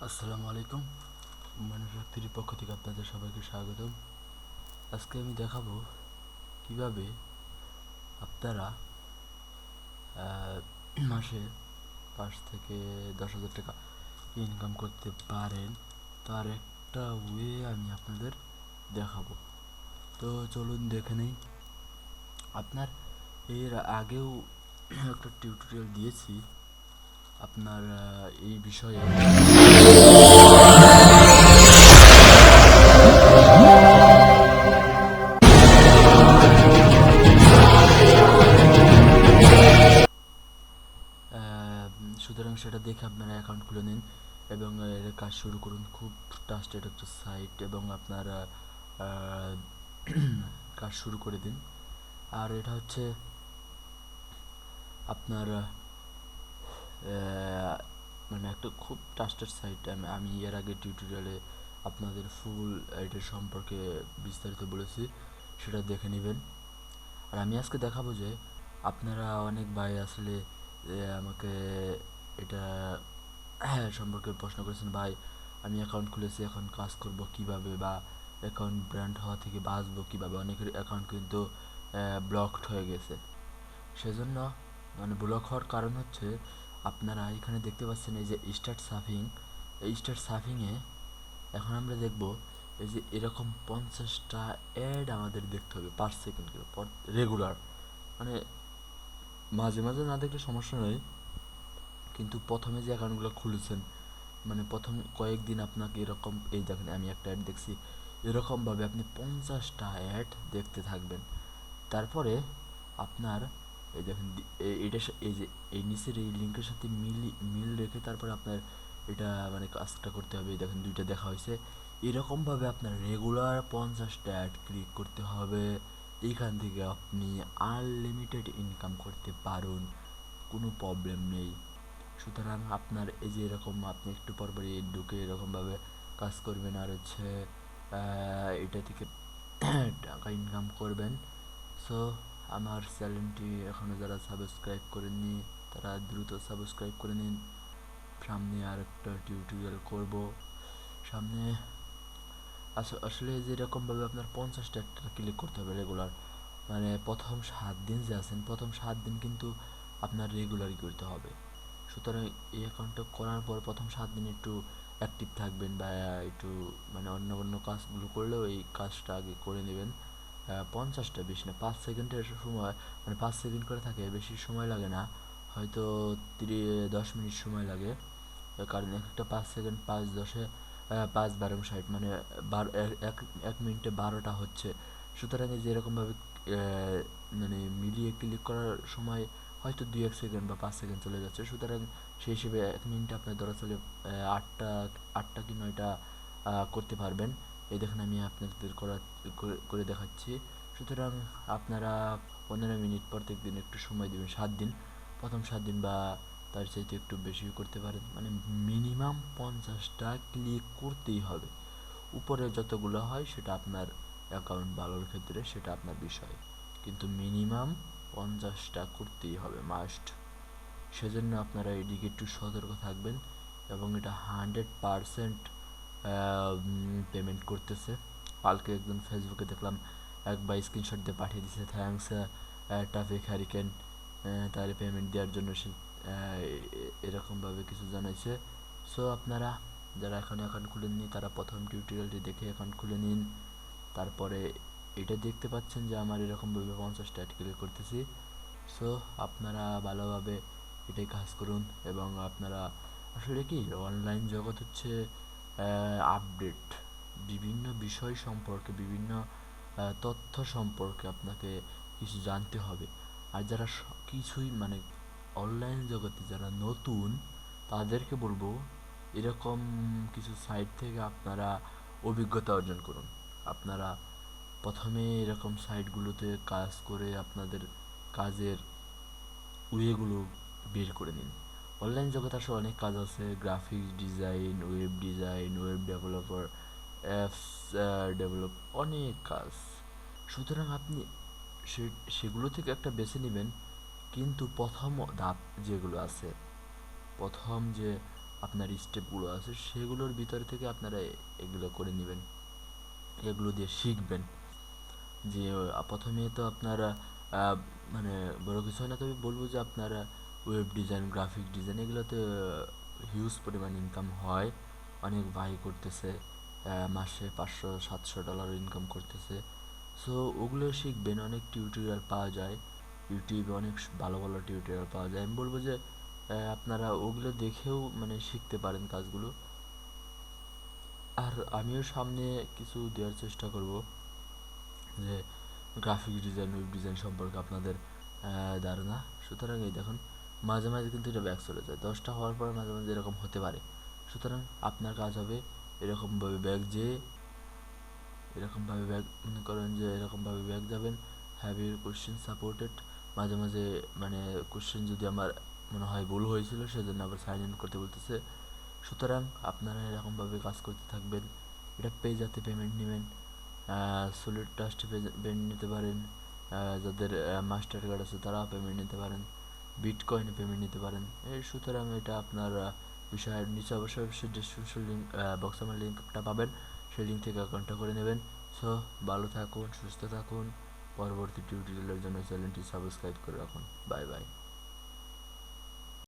আসসালামু আলাইকুম। মানুষের ফ্রি পক্ষ থেকে আপনাদের সবাইকে স্বাগতম। আজকে আমি দেখাবো কিভাবে আপনারা মাসে 5 থেকে 10 হাজার টাকা ইনকাম করতে পারেন, তার একটা ওয়ে আমি আপনাদের দেখাবো। তো চলুন দেখে নেই। আপনার এর আগেও একটা টিউটোরিয়াল দিয়েছি আপনার এই বিষয়ে। সুতরাং সেটা দেখে আপনারা অ্যাকাউন্ট খুলে নিন এবং এর কাজ শুরু করুন। খুব ট্রাস্টেড একটা সাইট এবং আপনারা কাজ শুরু করে দিন। আর এটা হচ্ছে আপনার মানে একটা খুব ট্রাস্টেড সাইট। আমি এর আগে টিউটোরিয়ালে আপনাদের ফুল এটার সম্পর্কে বিস্তারিত বলেছি, সেটা দেখে নেবেন। আর আমি আজকে দেখাবো যে আপনারা অনেক ভাই আসলে আমাকে এটা সম্পর্কে প্রশ্ন করেছেন, ভাই আমি অ্যাকাউন্ট খুলেছি, এখন কাজ করব কিভাবে, বা অ্যাকাউন্ট ব্র্যান্ড হওয়া থেকে বাঁচবো কিভাবে। অনেকের অ্যাকাউন্ট কিন্তু ব্লকড হয়ে গেছে। সেজন্য মানে ব্লক হওয়ার কারণ হচ্ছে আপনারা এখানে দেখতে পাচ্ছেন এই যে স্টার্ট সার্ফিং। এই স্টার্ট সার্ফিংয়ে এখন আমরা দেখব এই যে এরকম 50টা অ্যাড আমাদের দেখতে হবে পার সেকেন্ড করে, রেগুলার। মানে মাঝে মাঝে না দেখলে সমস্যা নেই, কিন্তু প্রথমে যে অ্যাকাউন্টগুলো খুলেছেন মানে প্রথম কয়েকদিন আপনাকে এরকম, এই দেখেন আমি একটা অ্যাড দেখছি, এরকমভাবে আপনি 50টা অ্যাড দেখতে থাকবেন। তারপরে আপনার এই দেখেন এটা এই যে এই নিচের এই লিঙ্কের সাথে মিল রেখে তারপরে আপনার এটা মানে কাজটা করতে হবে। এই দেখেন দুইটা দেখা হয়েছে। এরকমভাবে আপনার রেগুলার 50টা অ্যাড ক্লিক করতে হবে। এইখান থেকে আপনি আনলিমিটেড ইনকাম করতে পারুন, কোনো প্রবলেম নেই। সুতরাং আপনার এই যে এরকম আপনি একটু পরপরই ঢুকে এরকমভাবে কাজ করবেন আর হচ্ছে এটা থেকে টাকা ইনকাম করবেন। সো আমার চ্যানেলটি এখনও যারা সাবস্ক্রাইব করেননি তারা দ্রুত সাবস্ক্রাইব করে নিন। সামনে আর একটা টিউটোরিয়াল করব সামনে। আসলে যেরকমভাবে আপনার 50টা একটা ক্লিক করতে হবে রেগুলার, মানে প্রথম 7 দিন যে আছেন, প্রথম 7 দিন কিন্তু আপনার রেগুলারই করতে হবে। সুতরাং এই অ্যাকাউন্টটা করার পর প্রথম 7 দিন একটু অ্যাক্টিভ থাকবেন বা একটু মানে অন্য অন্য কাজগুলো করলেও এই কাজটা আগে করে নেবেন। 50টা বেশি না, 5 সেকেন্ডের সময়, মানে 5 সেকেন্ড করে থাকে, বেশি সময় লাগে না, হয়তো 10 মিনিট সময় লাগে। কারণ একটা 5 সেকেন্ড 5 10-এ 5 12 60, মানে 1 মিনিটে 12টা হচ্ছে। সুতরাং এই যে এরকমভাবে মানে মিলিয়ে ক্লিক করার সময় হয়তো 2-1 সেকেন্ড বা 5 সেকেন্ড চলে যাচ্ছে। সুতরাং সেই হিসেবে 1 মিনিটে আপনার ধরা চলে আটটা আটটা কি 9টা করতে পারবেন। এই দেখেন আমি আপনাদের করে দেখাচ্ছি। সুতরাং আপনারা 15 মিনিট প্রত্যেক দিন একটু সময় দেবেন। 7 দিন, প্রথম 7 দিন বা তার চাইতে একটু বেশিও করতে পারেন, মানে মিনিমাম 50টা ক্লিক করতেই হবে। উপরে যতগুলো হয় সেটা আপনার অ্যাকাউন্ট ভালোর ক্ষেত্রে সেটা আপনার বিষয়, কিন্তু মিনিমাম 50টা করতেই হবে, মাস্ট। সেজন্য আপনারা এদিকে একটু সতর্ক থাকবেন এবং এটা 100% পেমেন্ট করতেছে। কালকে একজন ফেসবুকে দেখলাম এক ভাই স্ক্রিনশট দিয়ে পাঠিয়ে দিয়েছে, থ্যাঙ্কস ট্রাফিক হ্যারিকেন, তার পেমেন্ট দেওয়ার জন্য সে এরকমভাবে কিছু জানাইছে। সো আপনারা যারা এখন অ্যাকাউন্ট খুলেননি তারা প্রথম টিউটোরিয়ালটি দেখে অ্যাকাউন্ট খুলে নিন। তারপরে এটা দেখতে পাচ্ছেন যে আমার এরকমভাবে 50টা অ্যাড ক্লিক করতেছি। সো আপনারা ভালোভাবে এটাই কাজ করুন এবং আপনারা আসলে কি অনলাইন জগৎ হচ্ছে আপডেট, বিভিন্ন বিষয় সম্পর্কে, বিভিন্ন তথ্য সম্পর্কে আপনাকে কিছু জানতে হবে। আর যারা কিছুই মানে অনলাইন জগতে যারা নতুন তাদেরকে বলবো এরকম কিছু সাইট থেকে আপনারা অভিজ্ঞতা অর্জন করুন। আপনারা প্রথমে এরকম সাইটগুলোতে কাজ করে আপনাদের কাজের ওয়েগুলো বের করে নিন। অনলাইন জগতে আসলে অনেক কাজ আছে, graphics design, web developer, apps develop, অনেক কাজ। সুতরাং আপনি সেগুলো থেকে একটা বেছে নেবেন। কিন্তু প্রথম ধাপ যেগুলো আছে, প্রথম যে আপনার স্টেপগুলো আছে সেগুলোর ভিতর থেকে আপনারা এগুলো করে নেবেন, এগুলো দিয়ে শিখবেন। যে প্রথমে তো আপনারা আহ, মানে বড় কিছু হয় না, তবে বলবো যে আপনারা ওয়েব ডিজাইন, গ্রাফিক ডিজাইন এগুলোতে হিউজ পরিমাণ ইনকাম হয়। অনেক ভাই করতেছে, মাসে $500-700 ইনকাম করতেছে। সো ওগুলো শিখবেন, অনেক টিউটোরিয়াল পাওয়া যায় ইউটিউবে, অনেক ভালো ভালো টিউটোরিয়াল পাওয়া যায়। আমি বলবো যে আপনারা ওগুলো দেখেও মানে শিখতে পারেন কাজগুলো। আর আমিও সামনে কিছু দেওয়ার চেষ্টা করব, যে গ্রাফিক ডিজাইন, ওয়েব ডিজাইন সম্পর্কে আপনাদের ধারণা। সুতরাং এই দেখুন, মাঝে মাঝে কিন্তু এটা ব্যাক চলে যায়, 10টা হওয়ার পর মাঝে মাঝে এরকম হতে পারে। সুতরাং আপনার কাজ হবে এরকমভাবে ব্যাক যেয়ে, এরকমভাবে ব্যাক, মনে করেন যে এরকমভাবে ব্যাক যাবেন, হ্যাভ ইউর কোশ্চেন সাপোর্টেড। মাঝে মাঝে মানে কোশ্চেন যদি আমার মনে হয় ভুল হয়েছিল সেজন্য আবার সাইন ইন করতে বলতেছে। সুতরাং আপনারা এরকমভাবে কাজ করতে থাকবেন। এটা যাতে পেমেন্ট নেবেন, সলিড ট্রাস্টে পেমেন্ট নিতে পারেন, যাদের মাস্টার কার্ড আছে তারাও পেমেন্ট নিতে পারেন, বিটকয়েনে পেমেন্ট নিতে পারেন। সুতরাং এটা আপনার বিষয়ের নিচে অবশ্যই অবশ্যই ডিসক্রিপশন লিঙ্ক বক্সে আমার লিঙ্কটা পাবেন, সেই লিঙ্ক থেকে অ্যাকাউন্টটা করে নেবেন। সো ভালো থাকুন, সুস্থ থাকুন। পরবর্তী টিউটোরিয়ালের জন্য চ্যানেলটি সাবস্ক্রাইব করে রাখুন। Bye bye.